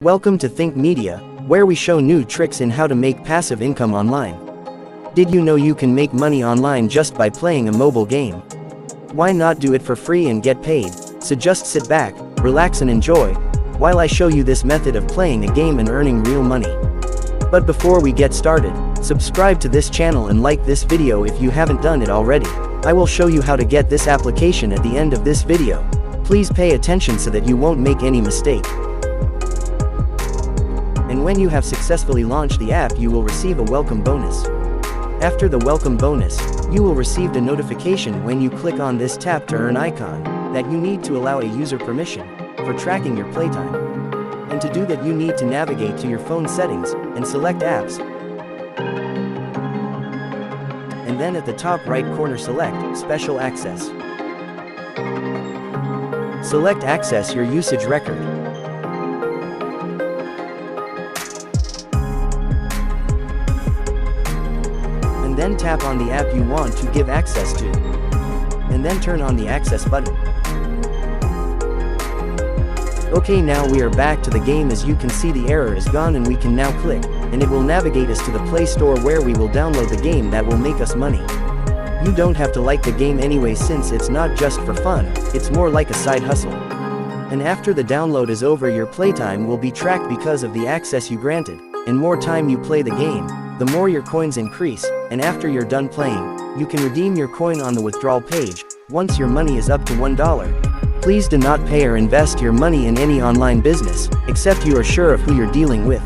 Welcome to Think Media, where we show new tricks in how to make passive income online. Did you know you can make money online just by playing a mobile game? Why not do it for free and get paid? So just sit back, relax and enjoy, while I show you this method of playing a game and earning real money. But before we get started, subscribe to this channel and like this video if you haven't done it already. I will show you how to get this application at the end of this video. Please pay attention so that you won't make any mistake. And when you have successfully launched the app, you will receive a welcome bonus. After the welcome bonus, you will receive a notification when you click on this tap to earn icon, that you need to allow a user permission for tracking your playtime. And to do that, you need to navigate to your phone settings and select apps. And then at the top right corner select special access. Select access your usage record. Then tap on the app you want to give access to. And then turn on the access button. Okay, now we are back to the game. As you can see, the error is gone and we can now click, and it will navigate us to the Play Store where we will download the game that will make us money. You don't have to like the game anyway, since it's not just for fun, it's more like a side hustle. And after the download is over, your playtime will be tracked because of the access you granted, and more time you play the game, the more your coins increase, and after you're done playing, you can redeem your coin on the withdrawal page, once your money is up to $1. Please do not pay or invest your money in any online business, except you are sure of who you're dealing with.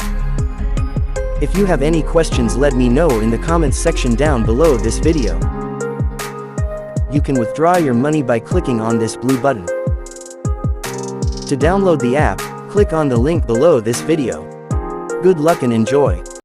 If you have any questions, let me know in the comments section down below this video. You can withdraw your money by clicking on this blue button. To download the app, click on the link below this video. Good luck and enjoy.